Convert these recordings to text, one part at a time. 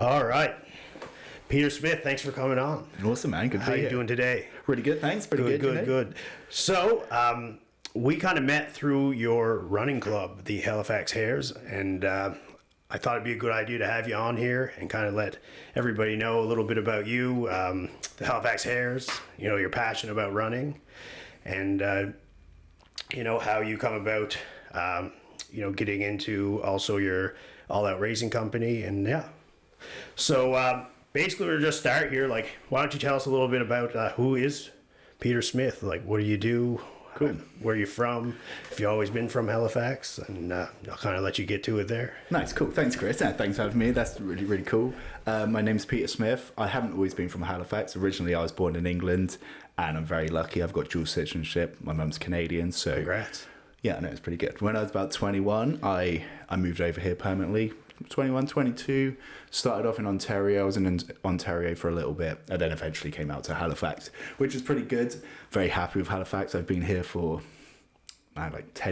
All right. Peter Smith, thanks for coming on. Awesome, man. Good to How be you here. doing today? Pretty good, thanks. Pretty good. Good. So, we kind of met through your running club, the Halifax Hares, and I thought it'd be a good idea to have you on here and kind of let everybody know a little bit about you, the Halifax Hares, your passion about running, and, how you come about, getting into also your All Out Racing company, and yeah. So, basically, we'll just start here. Like, why don't you tell us a little bit about who is Peter Smith? Like, what do you do? Cool. Where you from? If you've always been from Halifax, and I'll kind of let you get to it there. Nice, cool. Thanks, Chris. Thanks for having me. That's really, really cool. My name's Peter Smith. I haven't always been from Halifax. Originally, I was born in England, and I'm very lucky. I've got dual citizenship. My mum's Canadian, so... Congrats. Yeah, no, it's pretty good. When I was about 21, I moved over here permanently. 21, 22, started off in Ontario. I was in Ontario for a little bit, and then eventually came out to Halifax, which is pretty good. Very happy with Halifax. I've been here for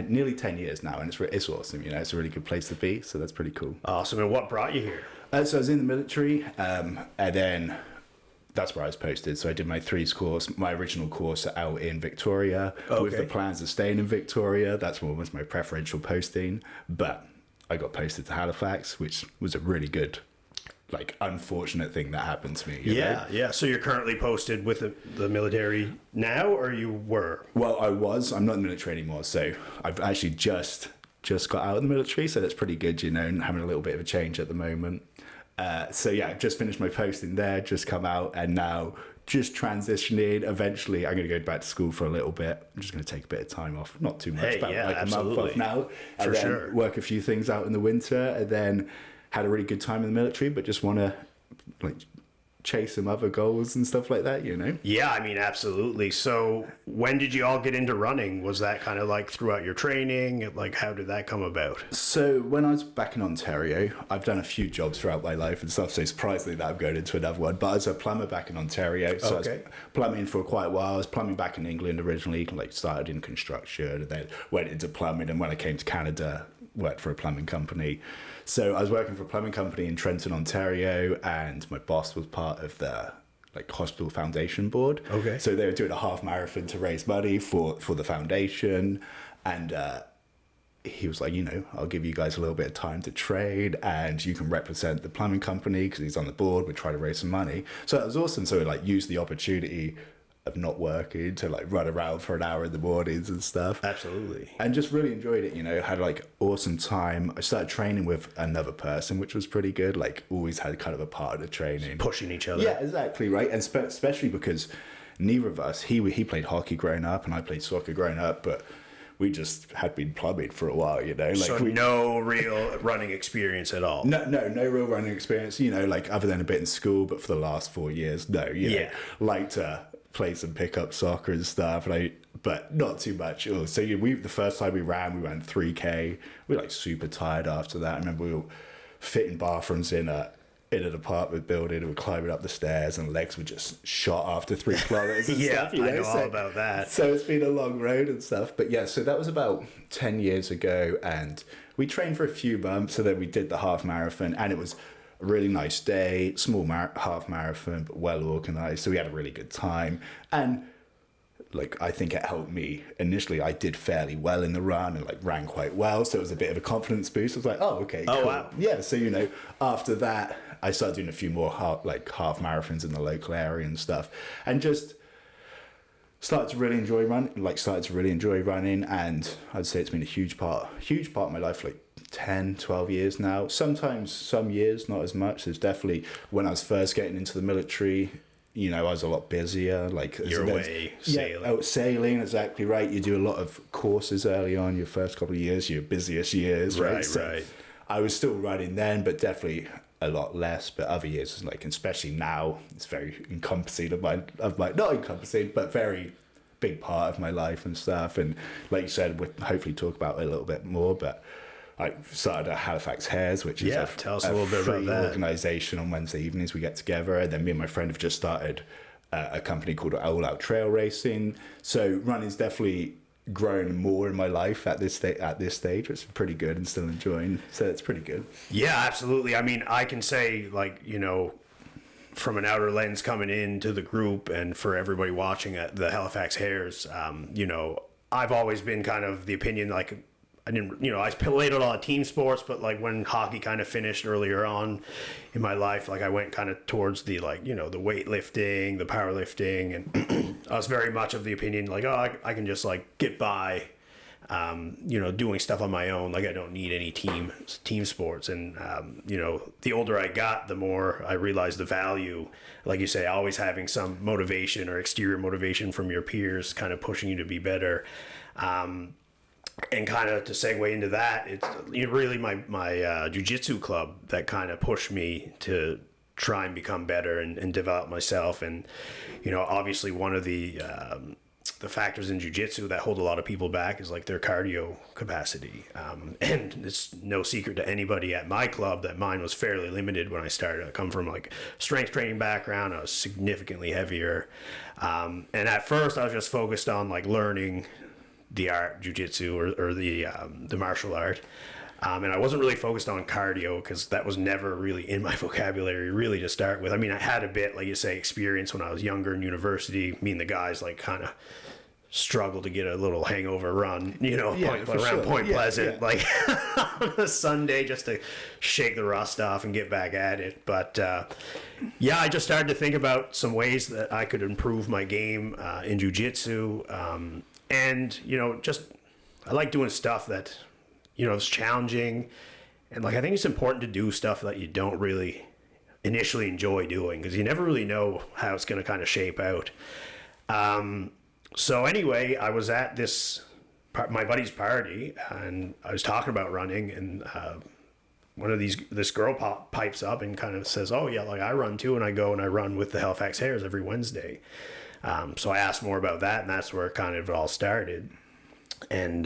nearly 10 years now, and it's awesome. It's a really good place to be, so that's pretty cool. Awesome. And what brought you here? So I was in the military, and then that's where I was posted. So I did my 3s course, my original course out in Victoria, with the plans of staying in Victoria. That's what was my preferential posting, but I got posted to Halifax, which was a really good, unfortunate thing that happened to me. Yeah. So you're currently posted with the military now, or you were? Well, I was. I'm not in the military anymore, so I've actually just got out of the military, so that's pretty good, and having a little bit of a change at the moment. So yeah, I've just finished my posting there, just come out, and now just transitioning. Eventually, I'm going to go back to school for a little bit. I'm just going to take a bit of time off, not too much, but a month off now, and then work a few things out in the winter, and then had a really good time in the military, but just want to chase some other goals and stuff like that, Yeah, absolutely. So when did you all get into running? Was that kind of throughout your training? How did that come about? So when I was back in Ontario, I've done a few jobs throughout my life and stuff, so surprisingly that I'm going into another one, but I was a plumber back in Ontario, so I was plumbing for quite a while. I was plumbing back in England originally, started in construction and then went into plumbing, and when I came to Canada, worked for a plumbing company. So I was working for a plumbing company in Trenton, Ontario, and my boss was part of the hospital foundation board. Okay. So they were doing a half marathon to raise money for the foundation, and he was like, I'll give you guys a little bit of time to train, and you can represent the plumbing company because he's on the board. We try to raise some money. So that was awesome. So I used the opportunity of not working to run around for an hour in the mornings and stuff. Absolutely. And just really enjoyed it, had awesome time. I started training with another person, which was pretty good. Always had kind of a part of the training. Pushing each other. Yeah, exactly, right. And especially because neither of us, he played hockey growing up and I played soccer growing up, but we just had been plumbing for a while, So no real running experience at all. No real running experience, other than a bit in school, but for the last 4 years, no, like to play some pickup soccer and stuff, but not too much. So the first time we ran 3K. We were super tired after that. I remember we were fitting bathrooms in an apartment building, and we're climbing up the stairs, and legs were just shot after 3 kilometers and yeah, stuff. I know all about that. So it's been a long road and stuff. But yeah, so that was about 10 years ago, and we trained for a few months, and then we did the half marathon, and it was a really nice day, small half marathon, but well organized. So we had a really good time, and I think it helped me initially. I did fairly well in the run and ran quite well, so it was a bit of a confidence boost. I was like, oh, okay, cool. Oh, wow. Yeah, so after that I started doing a few more half marathons in the local area and stuff, and just started to really enjoy running, and I'd say it's been a huge part of my life, 10, 12 years now. Sometimes some years not as much. There's definitely, when I was first getting into the military, I was a lot busier. You're away sailing. Yeah, sailing, exactly right. You do a lot of courses early on, your first couple of years, your busiest years, right? Right. I was still running then, but definitely a lot less. But other years, especially now, it's very encompassing not encompassing, but very big part of my life and stuff. And like you said, we'll hopefully talk about it a little bit more, but I started at Halifax Hares, which is tell us a little bit about that organisation. On Wednesday evenings we get together, and then me and my friend have just started a company called All Out Trail Racing. So running's definitely grown more in my life at this stage, which is pretty good, and still enjoying. So it's pretty good. Yeah, absolutely. I mean, I can say, like, you know, from an outer lens coming into the group and for everybody watching at the Halifax Hares, you know, I've always been kind of the opinion, like, I didn't, you know, I played a lot of team sports, but like when hockey kind of finished earlier on in my life, like I went kind of towards the, like, you know, the weightlifting, the powerlifting, and I was very much of the opinion, like, oh, I can just like get by, you know, doing stuff on my own. Like I don't need any team sports. And, you know, the older I got, the more I realized the value, like you say, always having some motivation or exterior motivation from your peers, kind of pushing you to be better. And kind of to segue into that, it's, you know, really my jiu-jitsu club that kind of pushed me to try and become better and develop myself. And, you know, obviously one of the factors in jiu-jitsu that hold a lot of people back is like their cardio capacity. And it's no secret to anybody at my club that mine was fairly limited when I started. I come from like strength training background. I was significantly heavier. And at first I was just focused on like learning the art, jiu-jitsu, or the martial art, and I wasn't really focused on cardio because that was never really in my vocabulary really to start with. I mean, I had a bit, like you say, experience when I was younger in university. Me and the guys like kind of struggled to get a little hangover run, you know, Point Pleasant, like on a Sunday, just to shake the rust off and get back at it. But yeah, I just started to think about some ways that I could improve my game in jiu-jitsu. And, you know, just, I like doing stuff that, you know, is challenging. And, like, I think it's important to do stuff that you don't really initially enjoy doing because you never really know how it's going to kind of shape out. So, anyway, I was at my buddy's party, and I was talking about running, and this girl pipes up and kind of says, oh, yeah, like, I run too, and I go and I run with the Halifax Hares every Wednesday. So I asked more about that, and that's where kind of it all started. And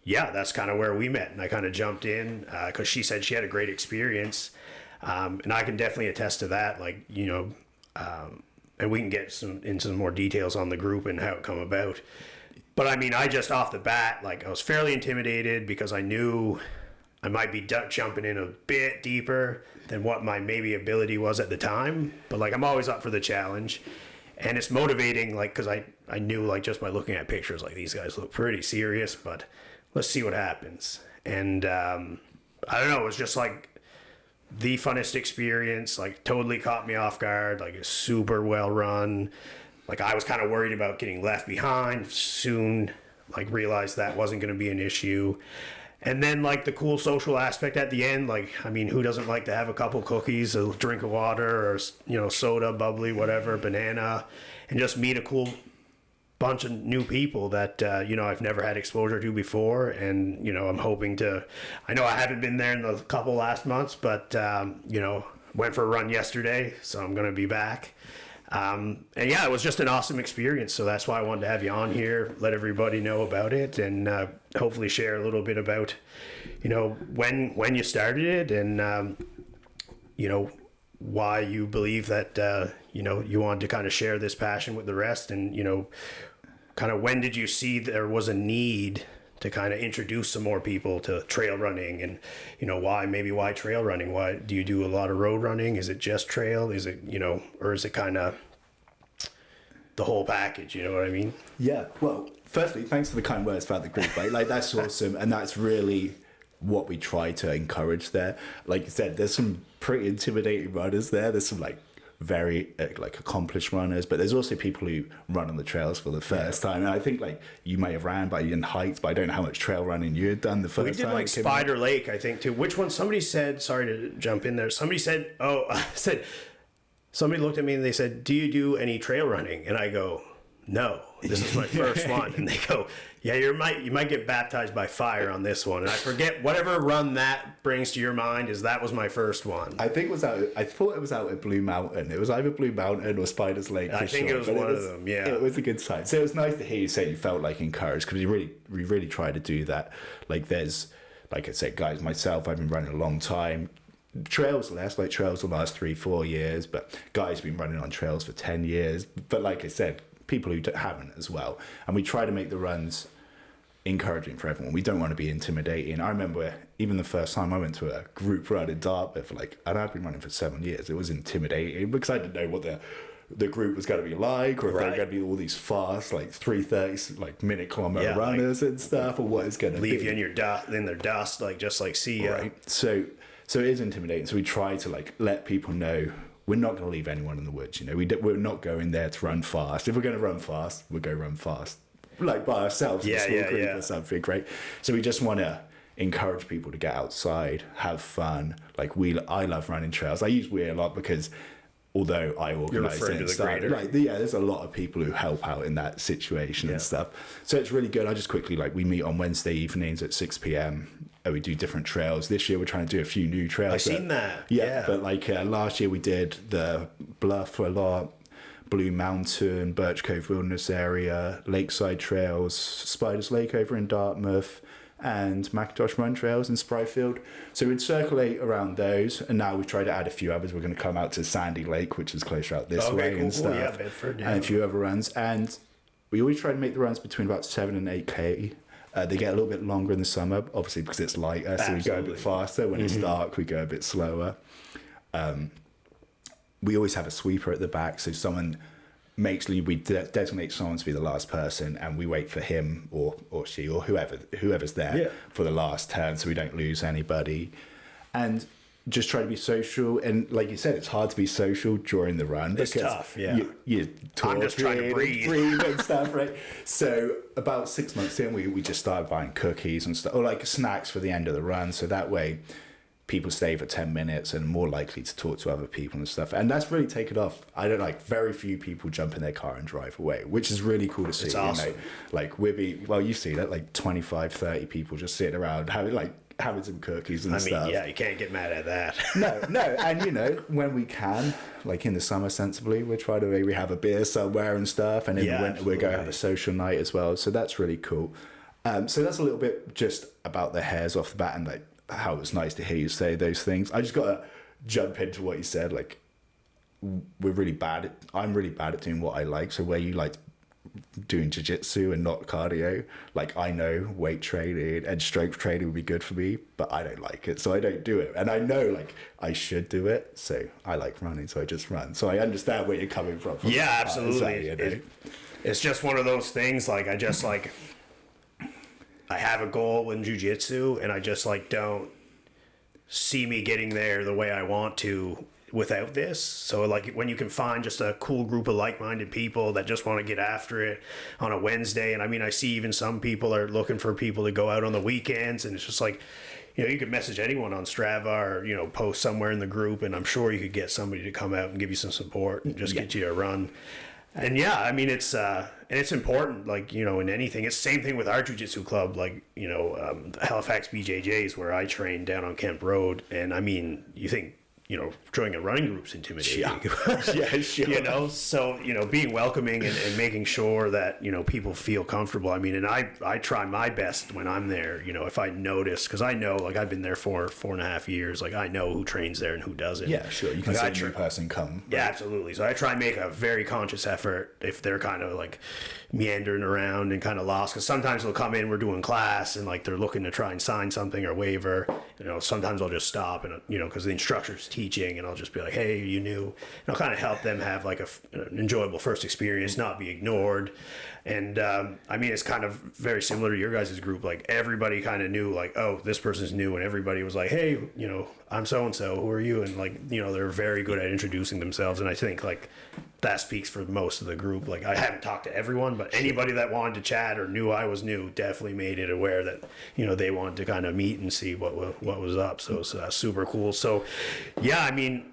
yeah, that's kind of where we met. And I kind of jumped in because she said she had a great experience. And I can definitely attest to that. Like, you know, and we can get into some more details on the group and how it come about. But I mean, I just off the bat, like I was fairly intimidated because I knew I might be jumping in a bit deeper than what my maybe ability was at the time. But like, I'm always up for the challenge. And it's motivating, like, because I knew, like, just by looking at pictures, like, these guys look pretty serious, but let's see what happens. And I don't know, it was just, like, the funnest experience, like, totally caught me off guard, like, it's super well run. Like, I was kind of worried about getting left behind, soon, like, realized that wasn't going to be an issue. And then, like, the cool social aspect at the end, like, I mean, who doesn't like to have a couple cookies, a drink of water, or, you know, soda, bubbly, whatever, banana, and just meet a cool bunch of new people that, you know, I've never had exposure to before. And, you know, I'm hoping to, I know I haven't been there in the couple last months, but, you know, went for a run yesterday, so I'm going to be back. And yeah, it was just an awesome experience. So that's why I wanted to have you on here, let everybody know about it, and hopefully share a little bit about, you know, when you started it, and you know, why you believe that you know, you wanted to kind of share this passion with the rest, and you know, kind of when did you see there was a need to kind of introduce some more people to trail running, and you know, why trail running? Why do you do a lot of road running? Is it just trail? Is it, you know, or is it kind of the whole package? You know what I mean? Yeah. Well, firstly, thanks for the kind words about the group, right? Like, that's awesome, and that's really what we try to encourage there. Like you said, there's some pretty intimidating runners there. There's some like very like accomplished runners, but there's also people who run on the trails for the first time. And I think like you may have ran by in heights, but I don't know how much trail running you had done the first time. We did like Spider Lake, I think, too. Which one? Somebody said, sorry to jump in there. Somebody said, somebody looked at me and they said, do you do any trail running? And I go, no, this is my first one. And they go, yeah, you might get baptized by fire on this one. And I forget whatever run that brings to your mind that was my first one. I think I thought it was out at Blue Mountain. It was either Blue Mountain or Spiders Lake. I think it was one of them, yeah. It was a good sign. So it was nice to hear you say you felt like encouraged, because we really try to do that. Like there's, like I said, guys, myself, I've been running a long time. Trails less, like trails the last 3-4 years, but guys have been running on trails for 10 years. But like I said, people who haven't as well. And we try to make the runs encouraging for everyone. We don't want to be intimidating. I remember even the first time I went to a group run in Dartmouth, and I'd been running for 7 years. It was intimidating because I didn't know what the group was going to be like, or if they're going to be all these fast, like 3:30 minute kilometer runners and stuff, or what it's going to leave you in their dust, just see you. Right. So it is intimidating. So we try to let people know we're not going to leave anyone in the woods. We're not going there to run fast. If we're going to run fast, we'll go run fast, by ourselves, a small group or something, right? So we just want to encourage people to get outside, have fun. I love running trails. I use we a lot because although I organise it and stuff, there's a lot of people who help out in that situation and stuff. So it's really good. I just quickly, we meet on Wednesday evenings at 6 p.m. We do different trails. This year we're trying to do a few new trails. I've seen that. Yeah. But last year we did the Bluff a lot, Blue Mountain, Birch Cove Wilderness Area, Lakeside Trails, Spiders Lake over in Dartmouth, and Mackintosh Run Trails in Spryfield. So we'd circulate around those, and now we've tried to add a few others. We're going to come out to Sandy Lake, which is closer out this way and stuff. Yeah, Bedford, and a few other runs. And we always try to make the runs between about 7 and 8K. They get a little bit longer in the summer, obviously because it's lighter, so we go a bit faster. When it's dark, we go a bit slower. We always have a sweeper at the back, so we designate someone to be the last person, and we wait for him or she or whoever's there for the last turn, so we don't lose anybody. And just try to be social. And like you said, it's hard to be social during the run. It's tough, you're I'm just trying to breathe and stuff, right? So about 6 months in, we just started buying cookies and stuff, or snacks for the end of the run, so that way people stay for 10 minutes and more likely to talk to other people and stuff. And that's really taken off. I don't very few people jump in their car and drive away, which is really cool to see. It's awesome. You've seen it, 25, 30 people just sitting around having some cookies and stuff. Yeah, you can't get mad at that. No. And, when we can, in the summer, sensibly, we try to maybe have a beer somewhere and stuff. And in the winter, we're going to have a social night as well. So that's really cool. So that's a little bit just about the hares off the bat, and how it was nice to hear you say those things. I just got to jump into what you said. I'm really bad at doing what I like. So where you like doing jiu-jitsu and not cardio, I know weight training and strength training would be good for me, but I don't like it, so I don't do it. And I know I should do it, so I like running, so I just run. So I understand where you're coming from. Yeah, absolutely. It's just one of those things. I have a goal in jiu-jitsu, and I just don't see me getting there the way I want to without this. So when you can find just a cool group of like-minded people that just want to get after it on a Wednesday, and I see even some people are looking for people to go out on the weekends, and it's just you could message anyone on Strava or post somewhere in the group, and I'm sure you could get somebody to come out and give you some support and just get you a run. And it's important, in anything. It's the same thing with our jiu-jitsu club, Halifax BJJs, where I train down on Kemp Road. And you think, joining a running group's intimidating. Yeah, sure. So, being welcoming and making sure that, people feel comfortable. And I try my best when I'm there, if I notice, because I know, I've been there for 4.5 years, I know who trains there and who doesn't. Yeah, sure. You can see a new person come. Right? Yeah, absolutely. So I try and make a very conscious effort if they're kind of meandering around and kind of lost, because sometimes they'll come in, we're doing class, and they're looking to try and sign something or waiver. Sometimes I'll just stop and, because the instructor's teaching, and I'll just be like, hey, you new? And I'll kind of help them have an enjoyable first experience, not be ignored. And it's kind of very similar to your guys' group. Everybody kind of knew, oh, this person's new, and everybody was like, hey, I'm so-and-so, who are you? And they're very good at introducing themselves. And I think that speaks for most of the group. I haven't talked to everyone, but anybody that wanted to chat or knew I was new definitely made it aware that, they wanted to kind of meet and see what was up. So it's super cool. So yeah, I'm a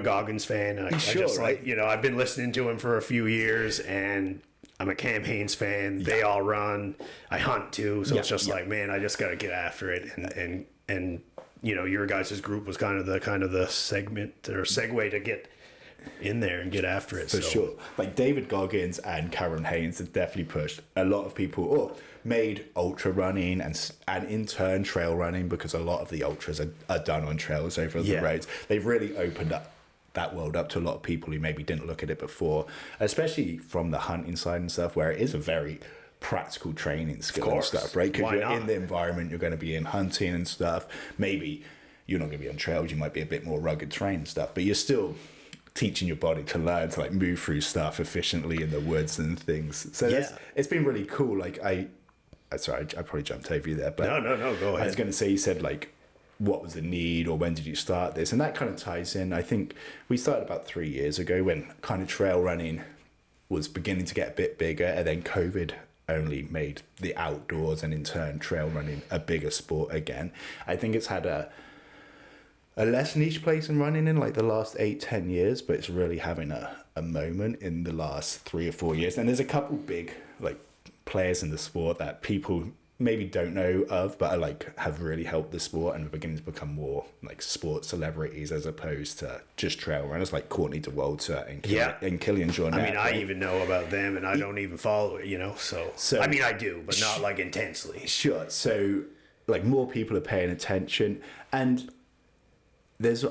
Goggins fan. And I've been listening to him for a few years, and I'm a Cam Haines fan. They all run. I hunt too. So it's just man, I just got to get after it. And your guys' group was kind of the segment or segue to get in there and get after it. For sure. David Goggins and Karen Haynes have definitely pushed a lot of people, or made ultra running and in turn trail running, because a lot of the ultras are done on trails over the roads. They've really opened up that world up to a lot of people who maybe didn't look at it before, especially from the hunting side and stuff, where it is a very practical training skill and stuff, right? Because you're in the environment, you're going to be in hunting and stuff. Maybe you're not going to be on trails, you might be a bit more rugged terrain and stuff, but you're still teaching your body to learn to like move through stuff efficiently in the woods and things. So it's been really cool. Like sorry, I probably jumped over you there, but no, go ahead. I was going to say, you said like, what was the need, or when did you start this? And that kind of ties in. I think we started about 3 years ago when kind of trail running was beginning to get a bit bigger, and then COVID only made the outdoors and in turn trail running a bigger sport again. I think it's had a less niche place in running in like the last 8-10 years, but it's really having a moment in the last 3 or 4 years. And there's a couple big like players in the sport that people maybe don't know of, but are like have really helped the sport and are beginning to become more like sport celebrities as opposed to just trail runners, like Courtney DeWalter and Killian Jornet. I mean, I even know about them, and I don't even follow it, you know. So I mean, I do, but not like intensely. Sure. So like more people are paying attention, and there's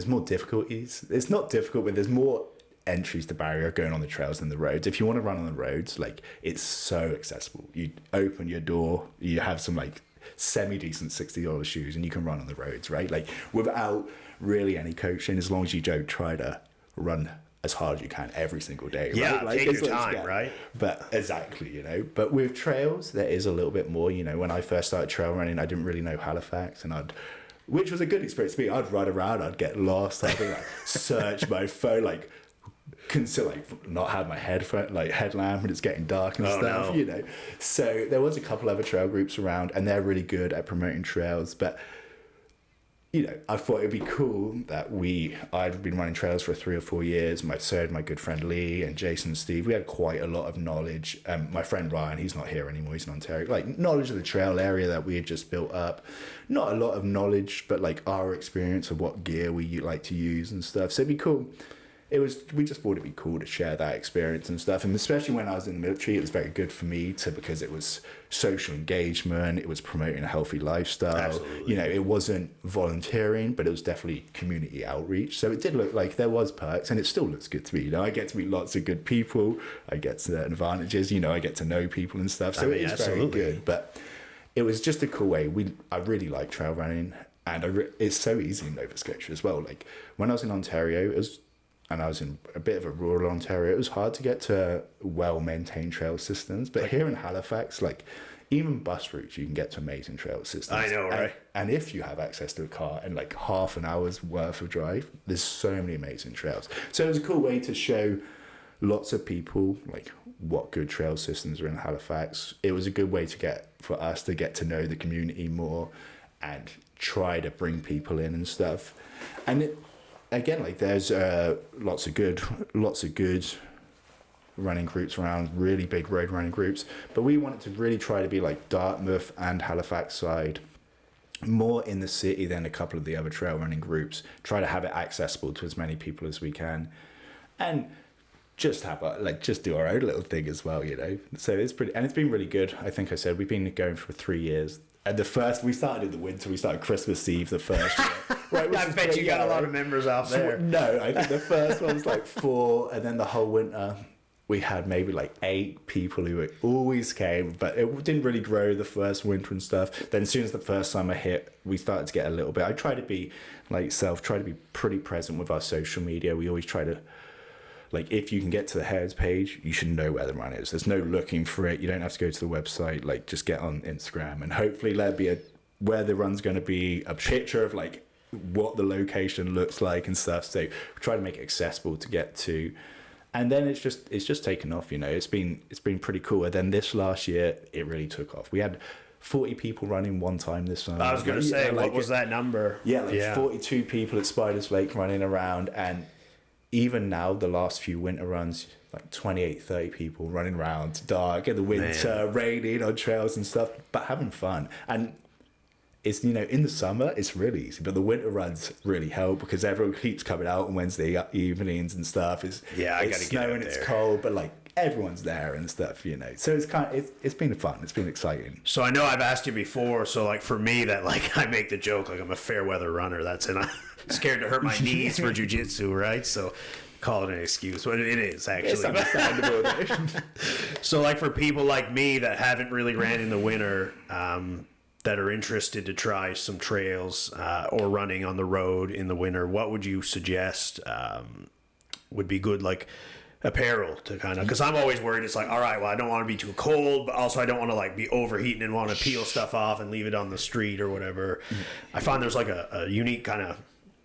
more difficulties. It's not difficult, but there's more entries to barrier going on the trails than the roads. If you want to run on the roads, like it's so accessible. You open your door, you have some like semi-decent $60 shoes, and you can run on the roads, right? Like without really any coaching, as long as you don't try to run as hard as you can every single day. Yeah, right? Like, take your time, right? But exactly, you know. But with trails, there is a little bit more. You know, when I first started trail running, I didn't really know Halifax, and which was a good experience for me. I'd run around, I'd get lost, I'd like search my phone, like not have my headlamp, and it's getting dark and stuff, you know. So there was a couple other trail groups around, and they're really good at promoting trails. But you know, I thought it'd be cool that I'd been running trails for 3 or 4 years. My good friend Lee and Jason and Steve, we had quite a lot of knowledge. My friend Ryan, he's not here anymore, he's in Ontario. Like knowledge of the trail area that we had just built up. Not a lot of knowledge, but like our experience of what gear we like to use and stuff. So it'd be cool. We just thought it'd be cool to share that experience and stuff. And especially when I was in the military, it was very good for me because it was social engagement, it was promoting a healthy lifestyle. Absolutely. You know, it wasn't volunteering, but it was definitely community outreach. So it did look like there was perks, and it still looks good to me. You know, I get to meet lots of good people, I get certain advantages, you know, I get to know people and stuff. So it is very good. But it was just a cool way. I really like trail running, and it's so easy in Nova Scotia as well. Like when I was in Ontario, and I was in a bit of a rural Ontario, it was hard to get to well-maintained trail systems. But here in Halifax, like even bus routes, you can get to amazing trail systems. I know, right? And if you have access to a car and like half an hour's worth of drive, there's so many amazing trails. So it was a cool way to show lots of people like what good trail systems are in Halifax. It was a good way for us to get to know the community more and try to bring people in and stuff. And again, like there's lots of good running groups around, really big road running groups, but we wanted to really try to be like Dartmouth and Halifax side, more in the city than a couple of the other trail running groups. Try to have it accessible to as many people as we can, and just do our own little thing as well, you know. So it's been really good. I think I said we've been going for 3 years. And we started in the winter. We started Christmas Eve the first year. Right, I bet you got a lot of members out there. No, I think the first one was like 4, and then the whole winter we had maybe like 8 people who always came, but it didn't really grow the first winter and stuff. Then as soon as the first summer hit, we started to get a little bit. I try to be pretty present with our social media. We always try to, like, if you can get to the Hares page, you should know where the run is. There's no looking for it. You don't have to go to the website. Like, just get on Instagram, and hopefully there'll be where the run's going to be, a picture of like what the location looks like and stuff. So we try to make it accessible to get to. And then it's just taken off, you know. It's been pretty cool. And then this last year, it really took off. We had 40 people running one time this summer. I was going to say, what was that number? Yeah, 42 people at Spiders Lake running around. And even now, the last few winter runs, like 28, 30 people running around, dark, in the winter, raining on trails and stuff, but having fun. And it's, you know, in the summer, it's really easy, but the winter runs really help because everyone keeps coming out on Wednesday evenings and stuff. It's snowing, it's cold, but like everyone's there and stuff, you know. So it's been fun. It's been exciting. So I know I've asked you before. So like for me, that like I make the joke like I'm a fair weather runner. That's it. I'm scared to hurt my knees for jiu-jitsu, right? So call it an excuse, but it is actually. It's understandable. So like for people like me that haven't really ran in the winter, that are interested to try some trails or running on the road in the winter, what would you suggest would be good, like apparel to kind of, because I'm always worried it's like, all right, well, I don't want to be too cold, but also I don't want to like be overheating and want to peel stuff off and leave it on the street or whatever. I find there's like a unique kind of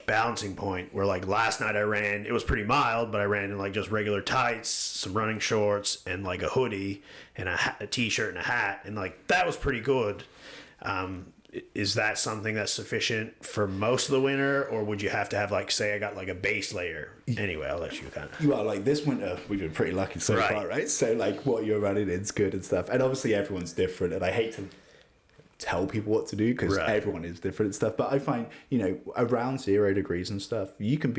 balancing point where like last night I ran, it was pretty mild, but I ran in like just regular tights, some running shorts, and like a hoodie and a t-shirt and a hat, and like that was pretty good. Is that something that's sufficient for most of the winter, or would you have to have like, say I got like a base layer? Anyway, I'll let you kind of. Well, like this winter, we've been pretty lucky so far, right? So like what you're running in's good and stuff. And obviously everyone's different, and I hate to tell people what to do because everyone is different and stuff. But I find, you know, around 0 degrees and stuff, you can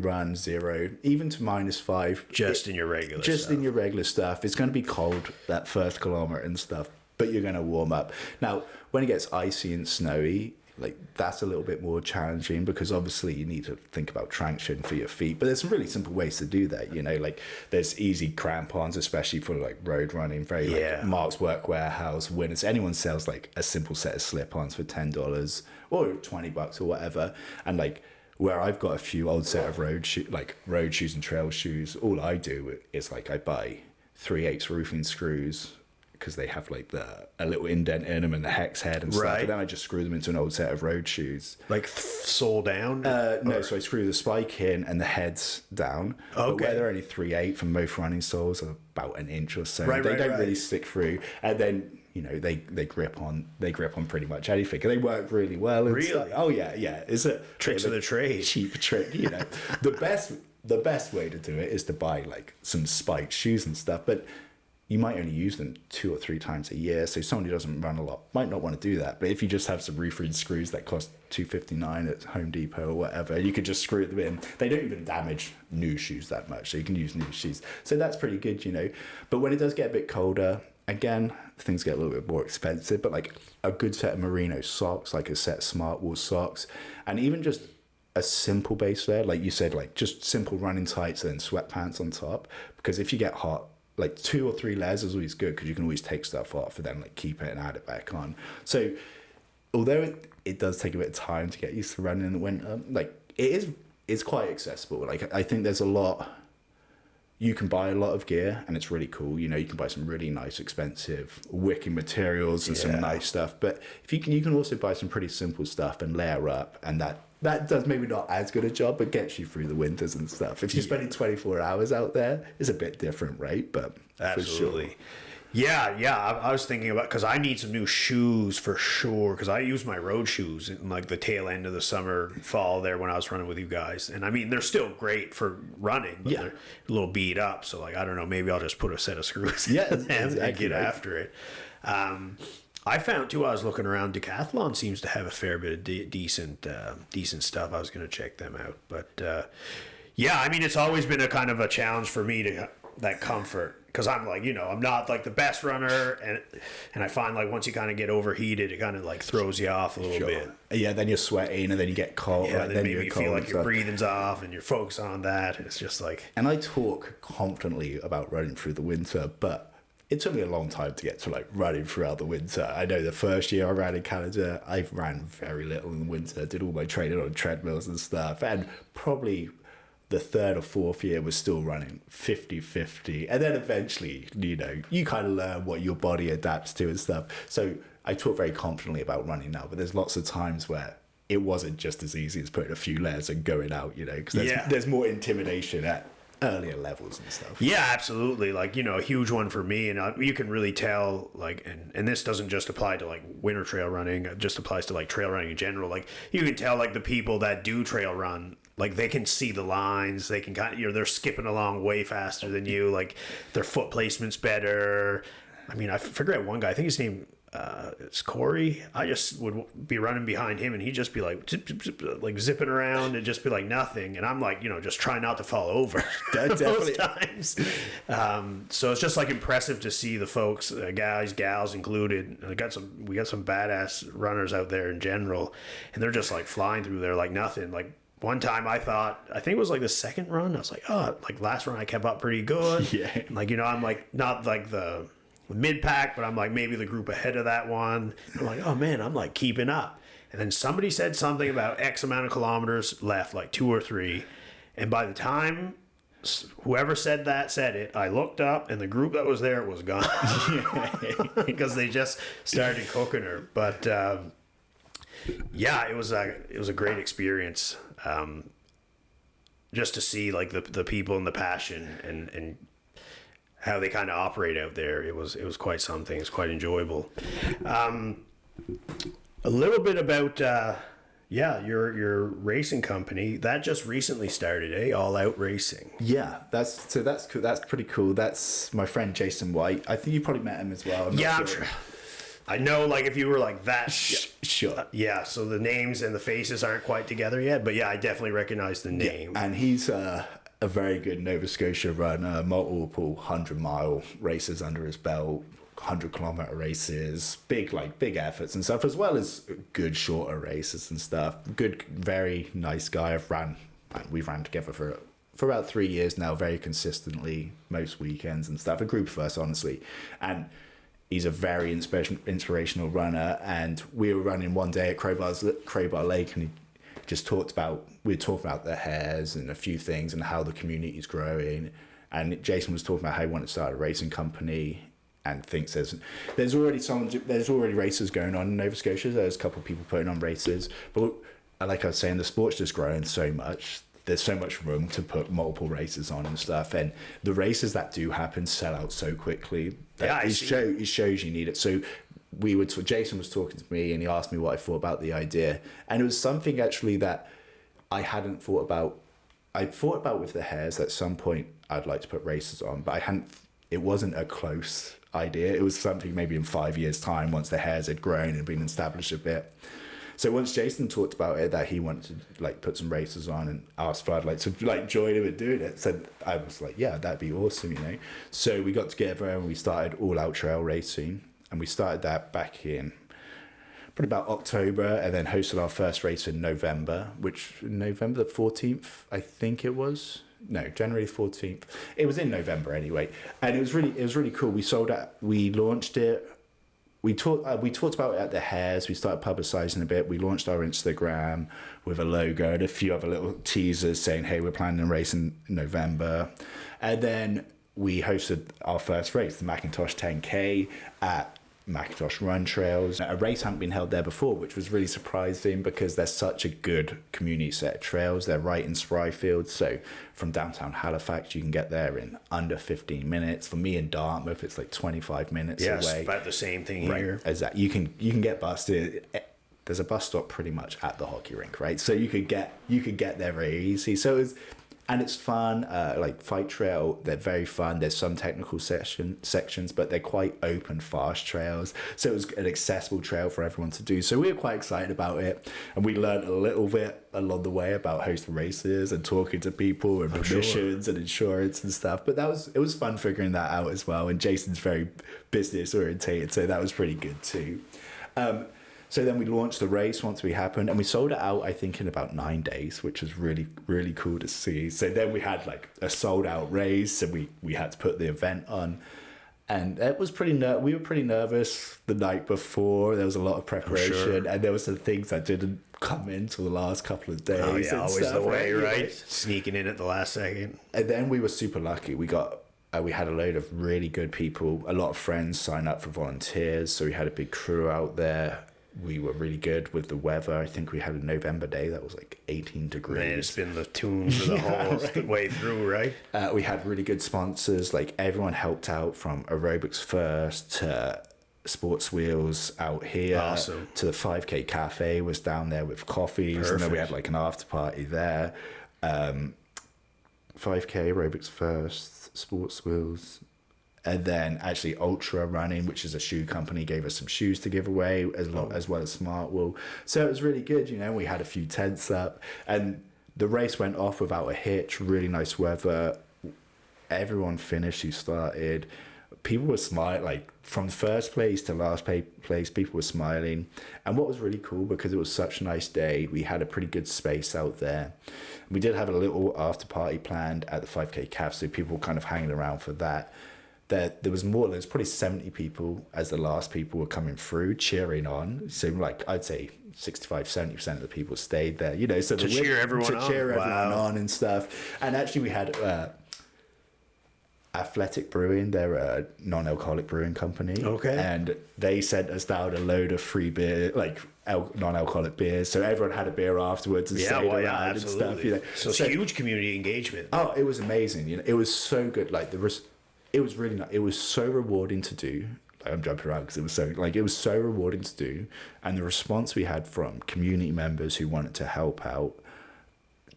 run 0 even to -5 just in your regular stuff. It's going to be cold that first kilometer and stuff, but you're going to warm up. Now, when it gets icy and snowy, like that's a little bit more challenging because obviously you need to think about traction for your feet. But there's some really simple ways to do that. You know, like there's easy crampons, especially for like road running. Very like Mark's Work Warehouse, Winners. Anyone sells like a simple set of slip-ons for $10 or $20 or whatever. And like where I've got a few old set of road shoes and trail shoes, all I do is like I buy 3/8 roofing screws, because they have like a little indent in them and the hex head and stuff. And then I just screw them into an old set of road shoes. Like sole down? No, so I screw the spike in and the heads down. Okay. But where they're only 3/8 from most running soles are about an inch or so. They don't really stick through. And then, you know, they grip on pretty much anything. And they work really well. And really? Stuff. Oh yeah. It's a tricks of the trade. Cheap trick, you know. The best way to do it is to buy like some spiked shoes and stuff. But you might only use them 2 or 3 times a year. So someone who doesn't run a lot might not want to do that. But if you just have some roofing screws that cost $2.59 at Home Depot or whatever, you could just screw them in. They don't even damage new shoes that much. So you can use new shoes. So that's pretty good, you know. But when it does get a bit colder, again, things get a little bit more expensive. But like a good set of merino socks, like a set of Smart Wool socks, and even just a simple base layer, like you said, like just simple running tights and then sweatpants on top. Because if you get hot, like 2 or 3 layers is always good because you can always take stuff off and then like keep it and add it back on. So although it does take a bit of time to get used to running in the winter, like it's quite accessible. Like I think there's a lot, you can buy a lot of gear and it's really cool. You know, you can buy some really nice expensive wicking materials and some nice stuff. But if you can also buy some pretty simple stuff and layer up, and that does maybe not as good a job, but gets you through the winters and stuff. If you're spending 24 hours out there, it's a bit different, right? But absolutely. For sure. Yeah. I was thinking about, because I need some new shoes for sure, because I use my road shoes in like the tail end of the summer, fall there when I was running with you guys. And I mean, they're still great for running, but they're a little beat up. So like, I don't know, maybe I'll just put a set of screws in and get after it. I found too, I was looking around, Decathlon seems to have a fair bit of decent stuff. I was going to check them out. But I mean, it's always been a kind of a challenge for me to that comfort, because I'm like, you know, I'm not like the best runner, and I find like once you kind of get overheated, it kind of like throws you off a little bit. Yeah, then you're sweating and then you get cold. Yeah, then maybe you feel like your breathing's off and you're focused on that, and it's just like. And I talk confidently about running through the winter, but it took me a long time to get to like running throughout the winter. I know the first year I ran in Canada, I ran very little in the winter, did all my training on treadmills and stuff. And probably the 3rd or 4th year was still running 50-50. And then eventually, you know, you kind of learn what your body adapts to and stuff. So I talk very confidently about running now, but there's lots of times where it wasn't just as easy as putting a few layers and going out, you know, because there's more intimidation at earlier levels and stuff. Yeah, absolutely. Like, you know, a huge one for me, and you can really tell, like, and this doesn't just apply to like winter trail running, it just applies to like trail running in general. Like, you can tell like the people that do trail run, like they can see the lines, they can kind of, you know, they're skipping along way faster than you, like their foot placement's better. I mean, I forget one guy, I think his name it's Corey. I just would be running behind him and he'd just be like zip, zip, zip, like zipping around and just be like nothing, and I'm like, you know, just trying not to fall over most times. So it's just like impressive to see the folks, guys, gals included. We got some badass runners out there in general, and they're just like flying through there like nothing. Like one time I think it was like the second run. I was like, oh, like last run I kept up pretty good. Yeah. Like, you know, I'm like not like the mid pack, but I'm like maybe the group ahead of that one. I'm like, oh man, I'm like keeping up. And then somebody said something about X amount of kilometers left, like 2 or 3. And by the time whoever said it, I looked up and the group that was there was gone because they just started cooking her. But yeah, it was a great experience. Just to see like the people and the passion and how they kind of operate out there. It was quite something. It's quite enjoyable. A little bit about your racing company that just recently started, All Out Racing. Yeah, that's cool. That's pretty cool. That's my friend Jason White. I think you probably met him as well. I'm sure. I know, like, if you were like that. Sure. Yeah, so the names and the faces aren't quite together yet, but yeah, I definitely recognize the name. Yeah, and he's a very good Nova Scotia runner, multiple 100-mile races under his belt, 100-kilometer races, big efforts and stuff, as well as good shorter races and stuff. Good, very nice guy. We've ran together for about 3 years now, very consistently, most weekends and stuff. A group of us, honestly, and he's a very inspirational runner. And we were running one day at Crowell Lake, and we were talking about the hares and a few things and how the community is growing. And Jason was talking about how he wanted to start a racing company, and thinks there's already races going on in Nova Scotia. There's a couple of people putting on races, but like I was saying, the sport's just growing so much. There's so much room to put multiple races on and stuff, and the races that do happen sell out so quickly that it shows you need it. So Jason was talking to me, and he asked me what I thought about the idea, and it was something actually that I hadn't thought about. I thought about with the hares at some point I'd like to put races on, but it wasn't a close idea. It was something maybe in 5 years' time, once the hares had grown and been established a bit. So once Jason talked about it, that he wanted to like put some races on, and asked if I'd like to like join him in doing it, so I was like, yeah, that'd be awesome, you know. So we got together and we started All Out Trail Racing, and we started that back in probably about October, and then hosted our first race in November the 14th, I think it was. No, January 14th. It was in November anyway, and it was really cool. We sold out. We launched it. We talked about it at the Hares. We started publicizing a bit. We launched our Instagram with a logo and a few other little teasers saying, "Hey, we're planning a race in November," and then we hosted our first race, the Macintosh 10K at Macintosh Run Trails. A race hadn't been held there before, which was really surprising because there's such a good community set of trails. They're right in Spryfield, so from downtown Halifax you can get there in under 15 minutes. For me in Dartmouth, it's like 25 minutes away. Yeah, about the same thing here. Exactly. You can get busted. There's a bus stop pretty much at the hockey rink, right? So you could get there very easy. So it's fun, like Fight Trail, they're very fun. There's some technical sections, but they're quite open, fast trails. So it was an accessible trail for everyone to do. So we were quite excited about it. And we learned a little bit along the way about hosting races and talking to people and permissions and insurance and stuff. But it was fun figuring that out as well. And Jason's very business orientated, so that was pretty good too. So then we launched the race once we happened, and we sold it out, I think, in about 9 days, which was really, really cool to see. So then we had like a sold out race, and we had to put the event on. And it was we were pretty nervous the night before. There was a lot of preparation, and there were some things that didn't come in till the last couple of days. Oh yeah, always stuff, the way, right? Sneaking in at the last second. And then we were super lucky. We had a load of really good people, a lot of friends sign up for volunteers. So we had a big crew out there. We were really good with the weather. I think we had a November day that was like 18 degrees. Man, it's been the tune for the whole way through, right? We had really good sponsors. Like everyone helped out, from Aerobics First to Sports Wheels out here. Awesome. To the 5K Cafe was down there with coffees. Perfect. And then we had like an after party there. 5K, Aerobics First, Sports Wheels. And then actually Ultra Running, which is a shoe company, gave us some shoes to give away as well as Smartwool. So it was really good, you know. We had a few tents up, and the race went off without a hitch. Really nice weather. Everyone finished who started. people were smiling, like from first place to last place, people were smiling. And what was really cool, because it was such a nice day, we had a pretty good space out there. We did have a little after party planned at the 5K Caf, so people were kind of hanging around for that. There was probably 70 people as the last people were coming through cheering on. So like I'd say 65-70% of the people stayed there, you know, so to cheer everyone on and stuff. And actually we had Athletic Brewing, they're a non-alcoholic brewing company. Okay. And they sent us down a load of free beer, like non-alcoholic beers. So everyone had a beer afterwards and stayed around and stuff. You know, so huge community engagement. Oh, it was amazing. You know, it was so good. Like it was really nice. It was so rewarding to do. Like, I'm jumping around because it was so rewarding to do, and the response we had from community members who wanted to help out,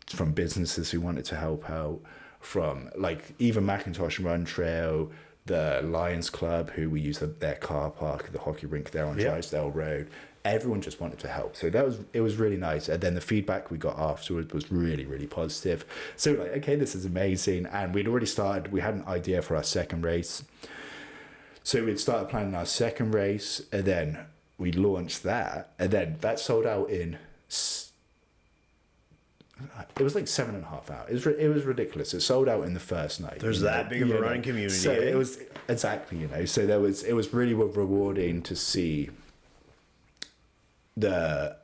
from businesses who wanted to help out, from like even Macintosh Run Trail, the Lions Club, who we use their car park, the hockey rink there on Drysdale Road. Everyone just wanted to help, so it was really nice. And then the feedback we got afterwards was really, really positive. So like, okay, this is amazing. And we'd already started. We had an idea for our second race, so we'd started planning our second race, and then we launched that, and then that sold out in. It was like 7.5 hours. It was ridiculous. It sold out in the first night. There's that big of a running community. So it was exactly, you know. So it was really rewarding to see the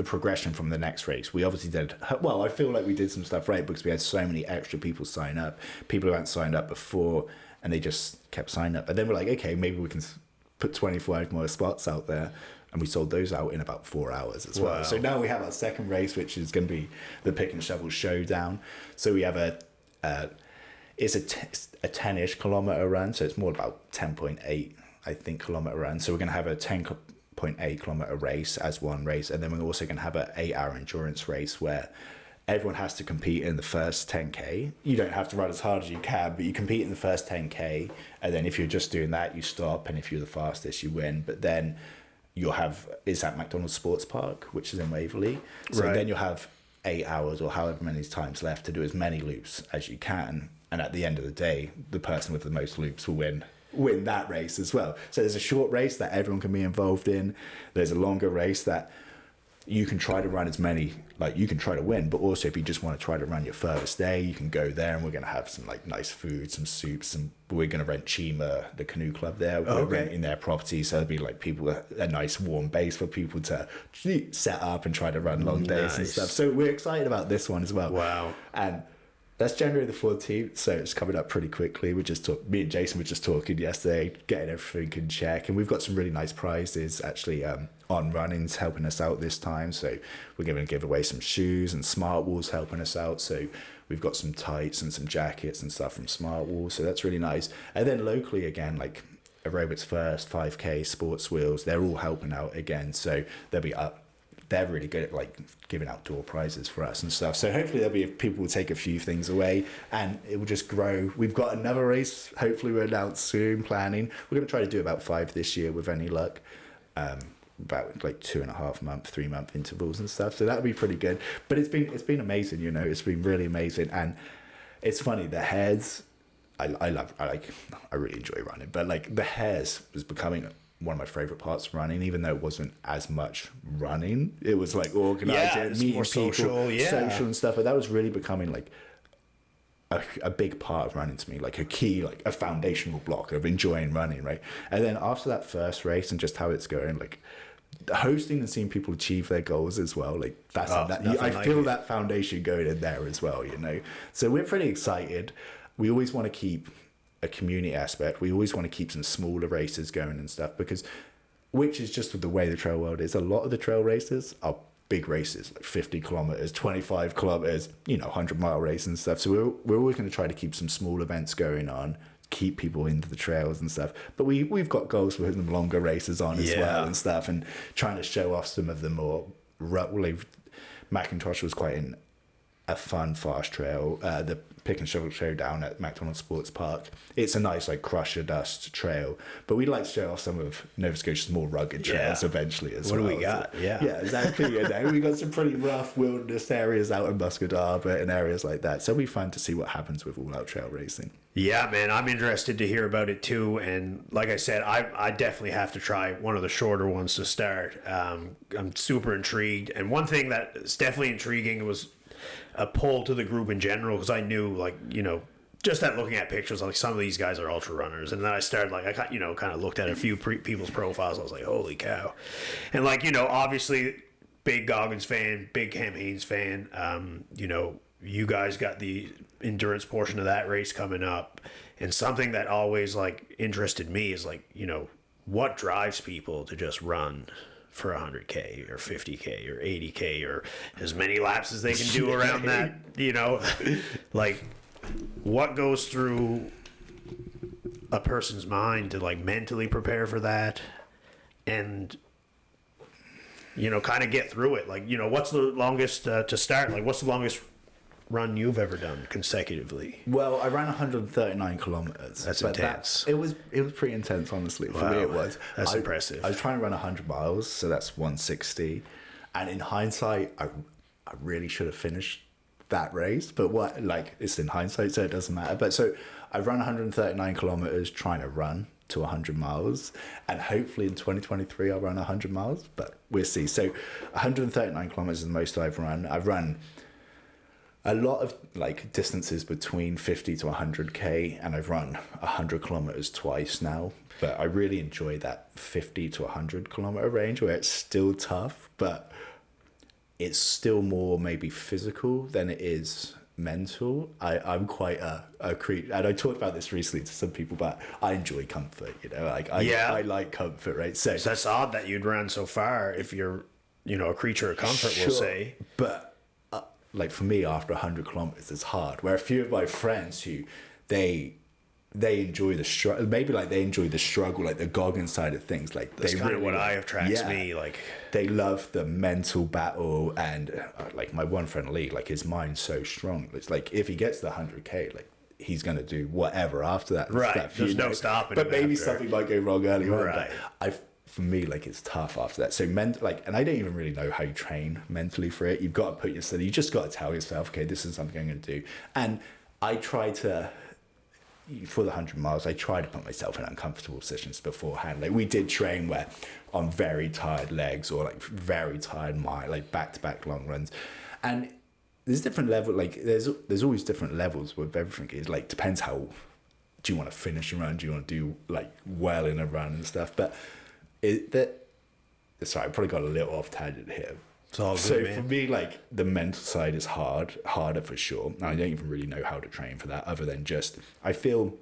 progression from the next race. We obviously did well. I feel like we did some stuff right because we had so many extra people sign up, people who hadn't signed up before, and they just kept signing up. And then we're like, okay, maybe we can put 25 more spots out there, and we sold those out in about 4 hours as well. So now we have our second race, which is going to be the Pick and Shovel Showdown. So we have it's a 10-ish kilometer run, so it's more about 10.8, I think, kilometer run. So we're going to have a 10.8 kilometer race as one race, and then we're also going to have an 8-hour endurance race where everyone has to compete in the first 10K. You don't have to run as hard as you can, but you compete in the first 10K, and then if you're just doing that, you stop, and if you're the fastest, you win. But then it's at McDonald's Sports Park, which is in Waverley. So then you'll have 8 hours or however many times left to do as many loops as you can. And at the end of the day, the person with the most loops will win that race as well. So there's a short race that everyone can be involved in. There's a longer race that you can try to run as many, like you can try to win, but also if you just want to try to run your furthest day, you can go there, and we're going to have some like nice food, some soups, and we're going to rent Chima, the canoe club there. We're renting their property, so there'll be like a nice warm base for people to set up and try to run long days and stuff. So we're excited about this one as well. Wow. And that's January the 14th, so it's coming up pretty quickly. Me and Jason were just talking yesterday, getting everything in check, and we've got some really nice prizes actually. On Running's helping us out this time, so we're going to give away some shoes, and Smart Wall's helping us out, so we've got some tights and some jackets and stuff from Smart Wall, so that's really nice. And then locally again, like Aerobics First, 5K, Sports Wheels, they're all helping out again, so they'll be up. They're really good at like giving outdoor prizes for us and stuff. So hopefully people will take a few things away, and it will just grow. We've got another race. Hopefully we'll announce soon. Planning. We're going to try to do about 5 this year with any luck. About like 2.5 month, 3 month intervals and stuff. So that'll be pretty good. But it's been amazing. You know, it's been really amazing. And it's funny. The Hares, I really enjoy running. But like the Hares was becoming one of my favorite parts of running, even though it wasn't as much running. It was like organizing, meeting people, social and stuff. But that was really becoming like a big part of running to me, like a key, like a foundational block of enjoying running, right? And then after that first race and just how it's going, like hosting and seeing people achieve their goals as well, like I feel that foundation going in there as well, you know. So we're pretty excited. We always want to keep a community aspect. We always want to keep some smaller races going and stuff, because which is just the way the trail world is. A lot of the trail races are big races, like 50 kilometers, 25 kilometers, 100-mile races and stuff. So we're always going to try to keep some small events going on, keep people into the trails and stuff. But we've got goals for them longer races on as well and stuff, and trying to show off some of the more Macintosh was quite a fun fast trail, the Pick and Shovel Showdown at McDonald Sports Park. It's a nice like crusher dust trail, but we'd like to show off some of Nova Scotia's more rugged trails eventually as well. What do we got? Yeah, exactly. We got some pretty rough wilderness areas out in Muscat Harbour and areas like that. So it'll be fun to see what happens with all-out trail racing. Yeah, man, I'm interested to hear about it too. And like I said, I definitely have to try one of the shorter ones to start. I'm super intrigued. And one thing that's definitely intriguing was a pull to the group in general, because I knew, like, just at looking at pictures, like, some of these guys are ultra runners. And then I started, like, I kind of looked at a few people's profiles. I was like, holy cow. And, like, obviously, big Goggins fan, big Cam Hanes fan. You guys got the endurance portion of that race coming up. And something that always, like, interested me is, like, what drives people to just run for 100K or 50K or 80K or as many laps as they can do around that, like, what goes through a person's mind to, like, mentally prepare for that and, kind of get through it. Like, what's the longest to start? Like, what's the longest run you've ever done consecutively? Well, I ran 139 kilometers. That's intense. It was pretty intense, honestly. For me, it was. That's impressive. I was trying to run 100 miles, so that's 160. And in hindsight, I really should have finished that race. But it's in hindsight, so it doesn't matter. But so I've run 139 kilometers trying to run to 100 miles, and hopefully in 2023 I'll run 100 miles, but we'll see. So 139 kilometers is the most I've run. I've run a lot of like distances between 50 to 100K, and I've run 100 kilometers twice now. But I really enjoy that 50 to 100 kilometer range where it's still tough, but it's still more maybe physical than it is mental. I'm quite a creature, and I talked about this recently to some people, but I enjoy comfort, I like comfort, right? So that's odd that you'd run so far if you're, a creature of comfort, sure, we'll say. But like for me, after 100 kilometers, it's hard. Where a few of my friends who they enjoy the struggle, maybe like they enjoy the struggle, like the Goggins side of things. Like that's they kind really, of what I have tracked me. Like they love the mental battle, and like my one friend Lee, like his mind's so strong. It's like if he gets the 100K, like he's gonna do whatever after that. Right. Stuff, There's no stopping. But maybe something might go wrong early on. Right. For me, like it's tough after that. So and I don't even really know how you train mentally for it. You've got to put yourself. You just got to tell yourself, okay, this is something I'm going to do. And I try to, for the 100 miles, I try to put myself in uncomfortable positions beforehand. Like we did train where on very tired legs or like very tired mind, like back-to-back long runs, and there's different level. Like there's always different levels with everything. It like depends how do you want to finish a run? Do you want to do like well in a run and stuff? But sorry, I probably got a little off tangent here. It's all good, so man. For me, like the mental side is harder for sure. And I don't even really know how to train for that, other than I feel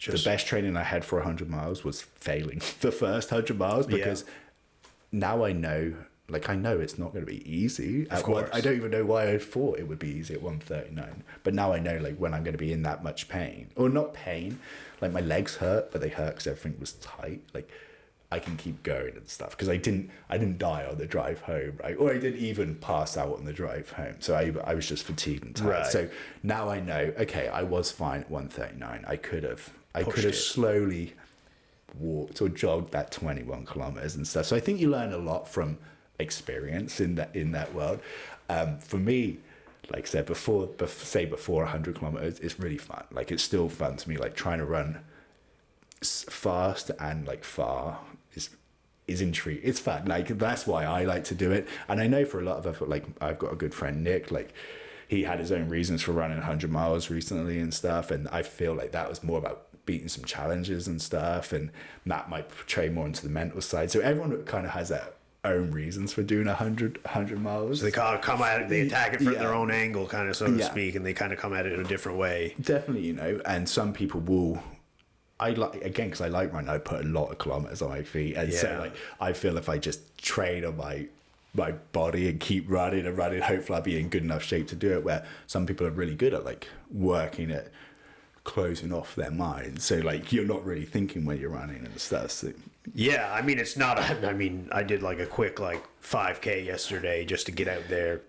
the best training I had for 100 miles was failing the first 100 miles because now I know it's not going to be easy. Of course. I don't even know why I thought it would be easy at 139. But now I know like when I'm going to be in that much pain, or not pain, like my legs hurt, but they hurt because everything was tight. Like I can keep going and stuff because I didn't die on the drive home, right? Or I didn't even pass out on the drive home. So I was just fatigued and tired. Right. So now I know, okay, I was fine at 139. I could have it. slowly walked or jogged that 21 kilometers and stuff. So I think you learn a lot from experience in that world. For me, like I said, before 100 kilometers, it's really fun. Like it's still fun to me, like trying to run fast and like far is intriguing. It's fun. Like that's why I like to do it. And I know for a lot of other, like I've got a good friend Nick, like he had his own reasons for running 100 miles recently and stuff, and I feel like that was more about beating some challenges and stuff, and that might portray more into the mental side. So everyone kind of has their own reasons for doing 100 miles. So they kind of come at it, they attack it from their own angle, kind of, so to speak, and they kind of come at it in a different way. Definitely, and some people will. Because I like running, I put a lot of kilometers on my feet, and so like I feel if I just train on my body and keep running, hopefully I'll be in good enough shape to do it. Where some people are really good at like working at closing off their mind, so like you're not really thinking when you're running and stuff. So yeah, I mean it's not. I mean I did like a quick like 5K yesterday just to get out there.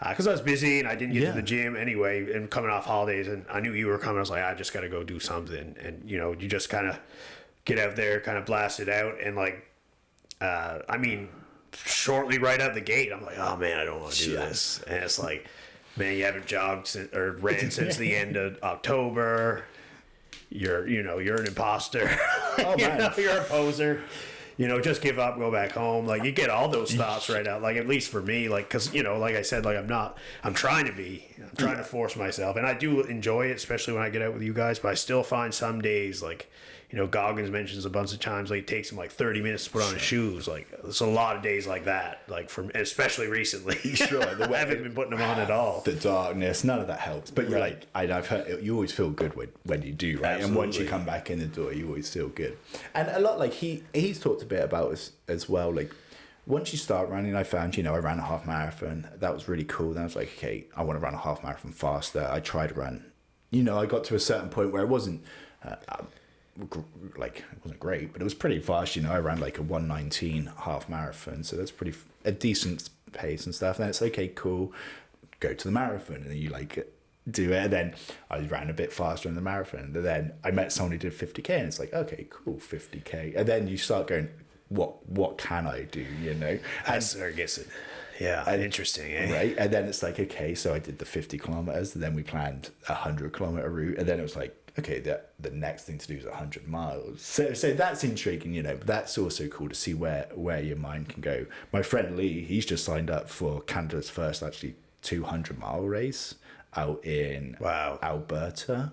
because I was busy and I didn't get to the gym anyway, and coming off holidays, and I knew you were coming. I was like, I just got to go do something. And, you know, you just kind of get out there, kind of blast it out. And like, I mean, shortly right out the gate, I'm like, oh man, I don't want to do this. And it's like, man, you haven't jogged or ran since the end of October. You're an imposter. Oh man, you're a poser. You know, just give up, go back home. Like, you get all those thoughts right out. Like, at least for me, like, because, you know, like I said, like, I'm trying to force myself. And I do enjoy it, especially when I get out with you guys. But I still find some days, like, you know, Goggins mentions a bunch of times, like, it takes him like 30 minutes to put on his shoes. Like, there's a lot of days like that, like, especially recently. Sure. I haven't been putting them on at all. The darkness, none of that helps. But you're like, I've heard, you always feel good when you do, right? Absolutely. And once you come back in the door, you always feel good. And a lot, like, he's talked a bit about us as well. Like, once you start running, I found, you know, I ran a half marathon. That was really cool. Then I was like, okay, I want to run a half marathon faster. I tried to run, you know, I got to a certain point where it wasn't, like, it wasn't great, but it was pretty fast. You know, I ran like a 1:19 half marathon, so that's a decent pace and stuff. And then it's like, okay, cool, go to the marathon, and then you like do it. And then I ran a bit faster in the marathon, and then I met someone who did 50k, and it's like, okay, cool, 50k. And then you start going, what can I do? You know, and I guess it. Yeah, interesting, eh? Right? And then it's like, okay, so I did the 50 kilometers, and then we planned a 100-kilometer route, and then it was like, okay, the next thing to do is 100 miles. So that's intriguing, you know. But that's also cool to see where your mind can go. My friend Lee, he's just signed up for Canada's first actually 200-mile race out in Alberta.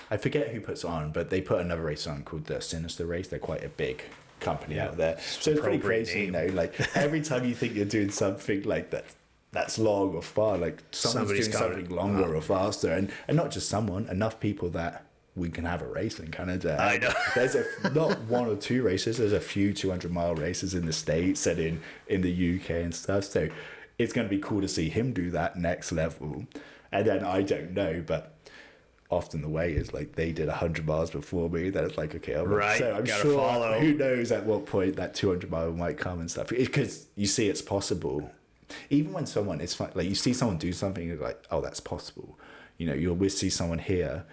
I forget who puts it on, but they put another race on called the Sinister Race. They're quite a big company out there, so it's pretty crazy, you know. Like, every time you think you're doing something like that, that's long or far, like somebody's doing something longer or faster, and not just someone, enough people that we can have a race in Canada. I know. There's not one or two races, there's a few 200-mile races in the States and in the UK and stuff, so it's going to be cool to see him do that next level. And then I don't know, but often the way is like they did 100 miles before me, then it's like, okay, so I'm sure follow. Who knows at what point that 200-mile might come and stuff, because you see it's possible. Even when someone, it's fun, like you see someone do something, you're like, oh, that's possible. You know, you'll always see someone here,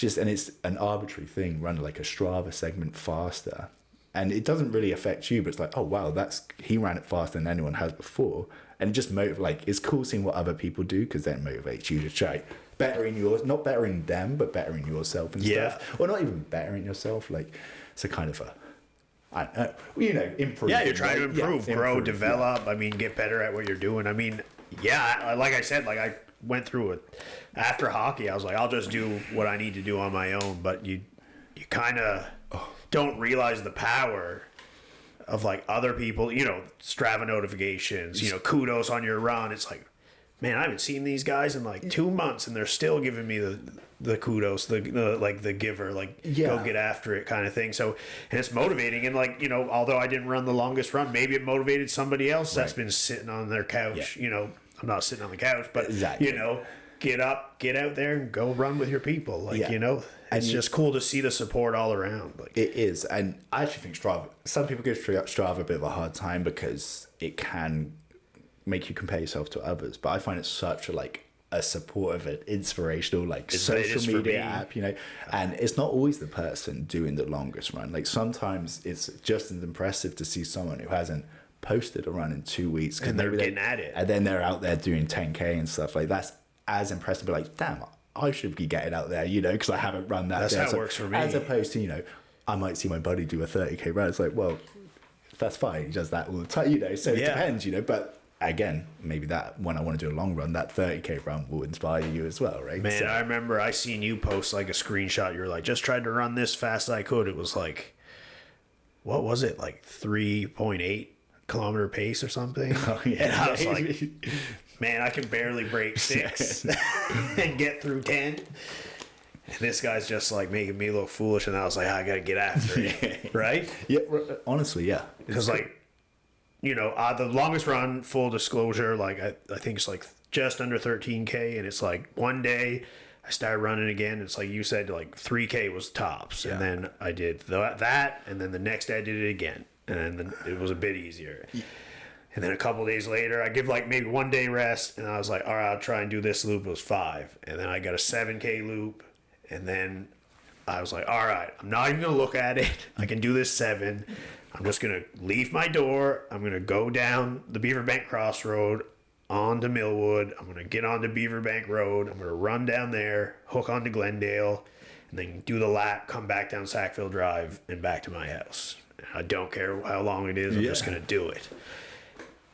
and it's an arbitrary thing, run like a Strava segment faster. And it doesn't really affect you, but it's like, oh, wow, he ran it faster than anyone has before. And it just it's cool seeing what other people do, because that motivates you to try bettering not bettering them, but bettering yourself and stuff. Or not even bettering yourself, like it's a kind of I don't know, you know, improve. Yeah, you're trying to improve, grow, develop. I mean, get better at what you're doing. I mean, like I said, like I went through it after hockey. I was like, I'll just do what I need to do on my own. But you kind of don't realize the power of like other people, you know, Strava notifications, you know, kudos on your run. It's like, man, I haven't seen these guys in like 2 months, and they're still giving me the kudos, the giver, like, go get after it kind of thing. So, and it's motivating. And like, you know, although I didn't run the longest run, maybe it motivated somebody else that's been sitting on their couch. You know, I'm not sitting on the couch, but you know, get up, get out there and go run with your people. Like, you know, it's just cool to see the support all around. Like, it is. And I actually think Strava, some people give Strava a bit of a hard time because it can make you compare yourself to others, but I find it such a supportive and inspirational social media app, you know. And it's not always the person doing the longest run. Like, sometimes it's just as impressive to see someone who hasn't posted a run in 2 weeks, and they're getting at it, and then they're out there doing 10k and stuff. Like, that's as impressive. But like, damn, I should be getting out there, you know, because I haven't run that. That's how it works for me. As opposed to, you know, I might see my buddy do a 30k run. It's like, well, that's fine. He does that all the time, you know. So it depends, you know. But again, maybe that when I want to do a long run, that 30k run will inspire you as well, right? Man, I remember I seen you post like a screenshot. You're like, just tried to run this fast as I could. It was like, what was it? Like 3.8 kilometer pace or something. Oh, yeah. And I was like, man, I can barely break 6 and get through 10. And this guy's just like making me look foolish. And I was like, I got to get after it. Right? Yeah, honestly, yeah. Because like, you know, the longest run, full disclosure, like I think it's like just under 13k, and it's like one day I started running again. It's like you said, like 3k was tops, and then I did that, and then the next day I did it again, and then it was a bit easier. And then a couple days later, I give like maybe 1 day rest, and I was like, all right, I'll try and do this loop. It was 5. And then I got a 7K loop, and then I was like, all right, I'm not even going to look at it. I can do this 7. I'm just going to leave my door. I'm going to go down the Beaverbank Crossroad onto Millwood. I'm going to get onto Beaverbank Road. I'm going to run down there, hook onto Glendale, and then do the lap, come back down Sackville Drive, and back to my house. I don't care how long it is. I'm just going to do it.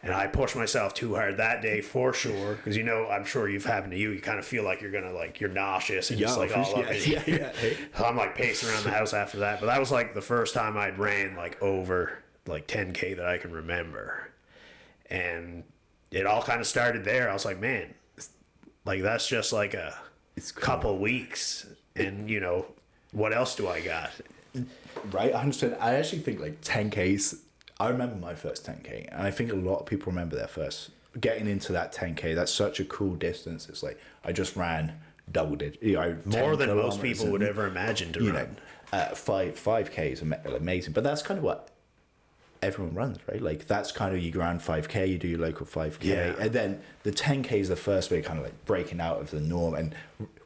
And I pushed myself too hard that day for sure, because I'm sure you've happened to you. You kind of feel like you're gonna you're nauseous and just all up. So I'm like pacing around the house after that. But that was like the first time I'd ran like over like 10K that I can remember, and it all kind of started there. I was like, man, like that's just like it's couple weeks, and what else do I got? Right, 100%. I actually think like 10Ks. I remember my first 10K, and I think a lot of people remember their first getting into that 10K. That's such a cool distance. It's like I just ran double digit, more than most people would ever imagine to run. 5K is amazing, but that's kind of what everyone runs, right? Like that's kind of you ran 5K, you do your local 5K, and then the 10K is the first way kind of like breaking out of the norm. And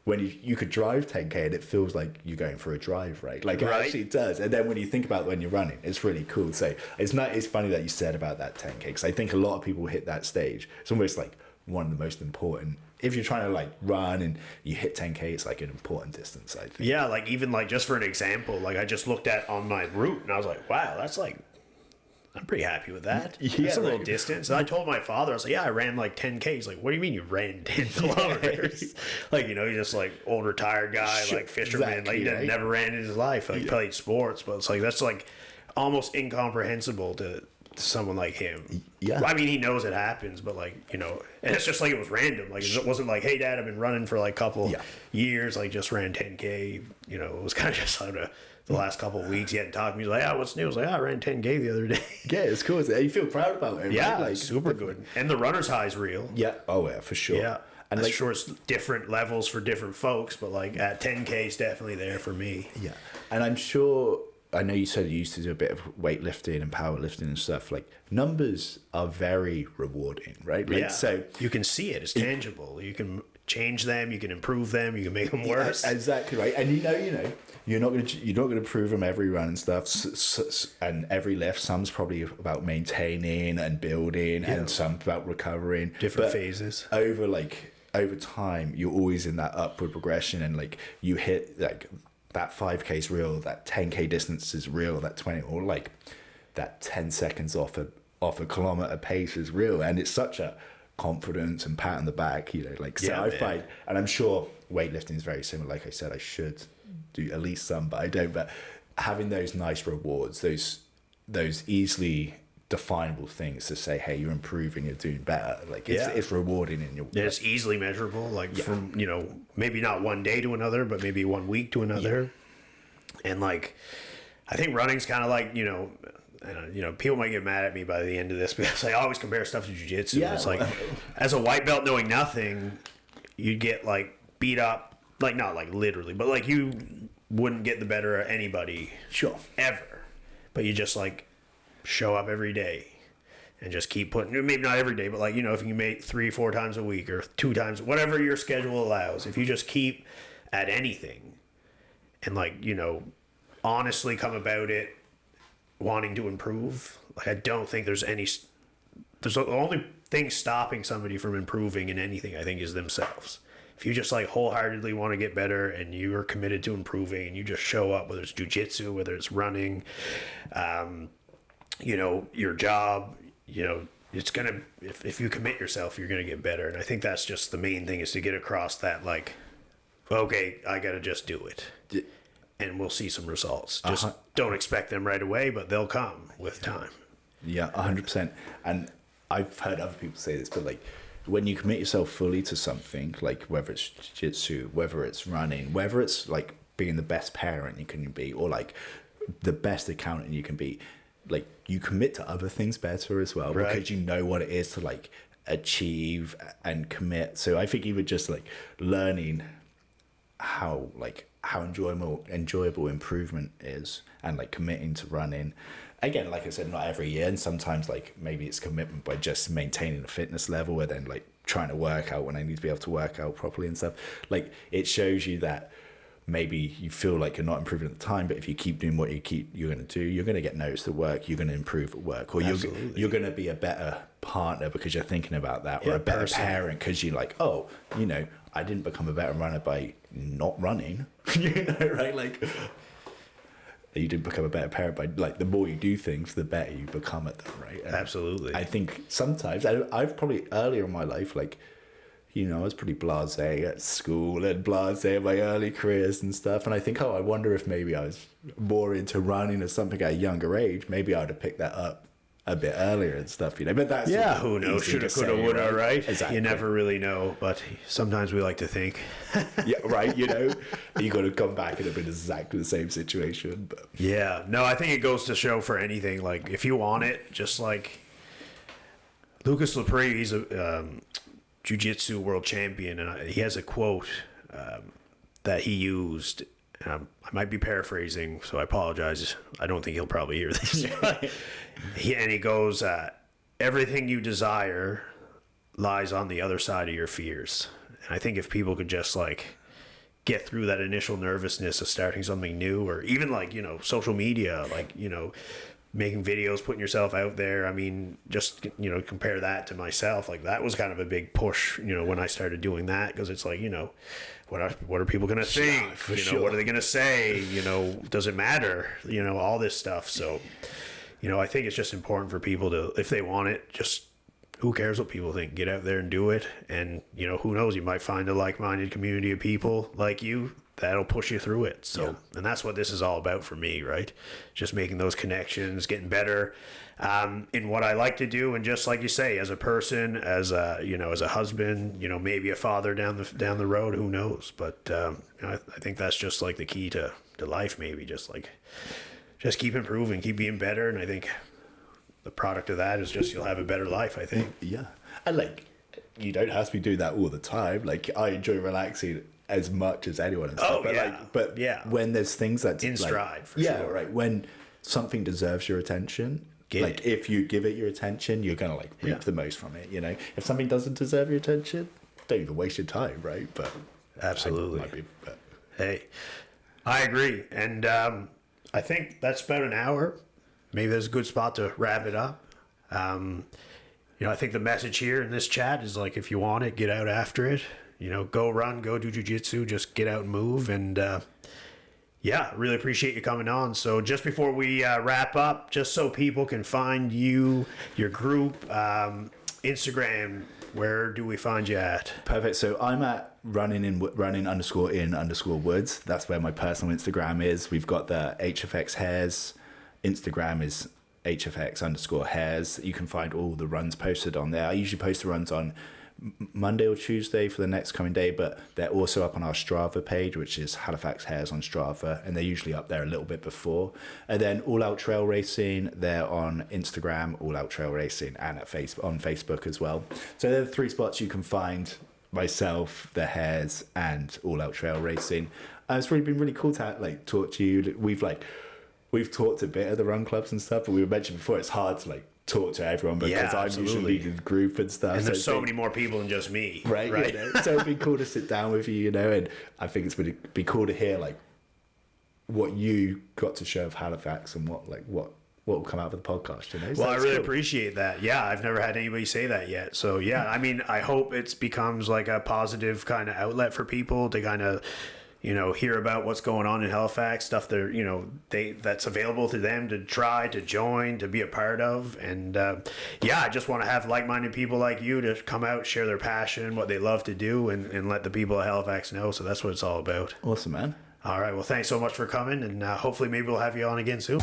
when you could drive 10K and it feels like you're going for a drive, right? Like it actually does. And then when you think about when you're running, it's really cool. So it's funny that you said about that 10K, because I think a lot of people hit that stage. It's almost like one of the most important. If you're trying to like run and you hit 10K, it's like an important distance, I think. Yeah, like even like just for an example, like I just looked at on my route and I was like, wow, that's like, I'm pretty happy with that. It's a little distance. And I told my father, I was like, yeah, I ran like 10K. He's like, what do you mean you ran 10 kilometers? Like, he's just like old retired guy, like fisherman. Exactly, like he never ran in his life. Like played sports. But it's like, that's like almost incomprehensible to someone like him. Yeah. I mean, he knows it happens, but like, and it's just like it was random. Like it wasn't like, hey dad, I've been running for like a couple years, like just ran 10K. It was kind of just out of the last couple of weeks. He hadn't talked to me. He's like, what's new? I was like, I ran 10K the other day. Yeah, it's cool. You feel proud about it, right? Yeah, like super good. And the runner's high is real. Yeah. Oh yeah, for sure. Yeah. And I'm sure it's different levels for different folks, but like at 10K is definitely there for me. Yeah. And I'm sure, I know you said you used to do a bit of weightlifting and powerlifting and stuff. Like numbers are very rewarding, right? Like, so you can see it. It's tangible. You can change them. You can improve them. You can make them worse. Exactly right. And you're not going to prove them every run and stuff, and every lift. Some's probably about maintaining and building, and some about recovering. Different phases. Over time, you're always in that upward progression, and like you hit like that 5K is real, that 10K distance is real, that 20 or like that 10 seconds off a kilometer pace is real, and it's such a confidence and pat on the back, I find, and I'm sure weightlifting is very similar. Like I said, I should do at least some, but I don't. But having those nice rewards, those easily definable things to say, hey, you're improving, you're doing better. Like it's rewarding in your. Yeah, it's easily measurable. Like from maybe not one day to another, but maybe 1 week to another. Yeah. And like, I think running's kind of like people might get mad at me by the end of this because I always compare stuff to jiu-jitsu. Yeah, it's like, as a white belt knowing nothing, you'd get like beat up, like not like literally, but like you wouldn't get the better of anybody, ever. But you just like show up every day and just keep putting, maybe not every day, but like, if you make 3-4 times a week or 2 times, whatever your schedule allows, if you just keep at anything and like, honestly come about it wanting to improve, like I don't think there's the only thing stopping somebody from improving in anything, I think, is themselves. If you just like wholeheartedly want to get better and you are committed to improving and you just show up, whether it's jiu-jitsu, whether it's running, your job, it's gonna, if you commit yourself, you're gonna get better. And I think that's just the main thing, is to get across that, like, okay, I gotta just do it. And we'll see some results. Just don't expect them right away, but they'll come with time. Yeah, 100%. And I've heard other people say this, but like when you commit yourself fully to something, like whether it's jiu-jitsu, whether it's running, whether it's like being the best parent you can be, or like the best accountant you can be, like you commit to other things better as well, right? Because you know what it is to like achieve and commit. So I think even just like learning how enjoyable improvement is, and like committing to running. Again, like I said, not every year, and sometimes like maybe it's commitment by just maintaining a fitness level, and then like trying to work out when I need to be able to work out properly and stuff. Like it shows you that maybe you feel like you're not improving at the time, but if you keep doing what you're going to do, you're going to get noticed at work, you're going to improve at work, or you're going to be a better partner because you're thinking about that, or a better parent because you're like, oh, you know, I didn't become a better runner by not running, you know, right? Like you didn't become a better parent by, like, the more you do things, the better you become at them, right? And absolutely. I think sometimes I've probably earlier in my life, like, you know, I was pretty blasé at school and blasé in my early careers and stuff. And I think, I wonder if maybe I was more into running or something at a younger age. Maybe I would have picked that up a bit earlier and stuff, you know. But that's who knows? Shoulda, coulda, woulda, right? Exactly. You never really know, but sometimes we like to think. Yeah, right. You know, you got to come back and have been exactly the same situation. But yeah, no, I think it goes to show for anything. Like if you want it, just like Lucas Lepre, he's a jiu-jitsu world champion, and he has a quote that he used. I might be paraphrasing, so I apologize. I don't think he'll probably hear this. He goes, everything you desire lies on the other side of your fears. And I think if people could just like get through that initial nervousness of starting something new, or even like, you know, social media, like, you know, making videos, putting yourself out there. I mean, just, you know, compare that to myself. Like that was kind of a big push, you know, when I started doing that, because it's like, you know, what are people going to think? For you know, what are they going to say? You know, does it matter? You know, all this stuff. So, you know, I think it's just important for people to, if they want it, just who cares what people think? Get out there and do it. And, you know, who knows? You might find a like-minded community of people like you that'll push you through it. So, and that's what this is all about for me, right? Just making those connections, getting better in what I like to do. And just like you say, as a person, as a, you know, as a husband, you know, maybe a father down the road, who knows? But you know, I think that's just like the key to life, maybe just keep improving, keep being better. And I think the product of that is just, you'll have a better life, I think. Yeah. And like, you don't have to be doing that all the time. Like I enjoy relaxing as much as anyone and stuff. But when there's things that in stride, for sure. sure. Right. When something deserves your attention, if you give it your attention, you're gonna like reap the most from it. You know, if something doesn't deserve your attention, don't even waste your time, right? But absolutely. Hey, I agree, and I think that's about an hour. Maybe that's a good spot to wrap it up. You know, I think the message here in this chat is like, if you want it, get out after it. You know, go run, go do jiu-jitsu, just get out and move. And really appreciate you coming on. So just before we wrap up, just so people can find you, your group, Instagram, where do we find you at? Perfect. So I'm at running_in_woods. That's where my personal Instagram is. We've got the HFX Hares. Instagram is HFX_Hares. You can find all the runs posted on there. I usually post the runs on Monday or Tuesday for the next coming day, but they're also up on our Strava page, which is Halifax Hares on Strava, and they're usually up there a little bit before. And then All Out Trail Racing, they're on Instagram, All Out Trail Racing, and on Facebook as well. So they're the three spots you can find myself, the Hares, and All Out Trail Racing. It's really been really cool to talk to you. We've talked a bit at the run clubs and stuff, but we mentioned before, it's hard to talk to everyone because I'm usually leading the group and stuff. And there's so many more people than just me. Right. You know? So it'd be cool to sit down with you, you know, and I think it's going to be cool to hear what you got to show of Halifax and what will come out of the podcast, you know? So well, I really appreciate that. Yeah, I've never had anybody say that yet. So yeah, I mean, I hope it becomes like a positive kind of outlet for people to kind of, you know, hear about what's going on in Halifax, stuff that's available to them to try, to join, to be a part of. And I just want to have like-minded people like you to come out, share their passion, what they love to do, and let the people of Halifax know. So that's what it's all about. Awesome, man. All right. Well, thanks so much for coming, and hopefully maybe we'll have you on again soon.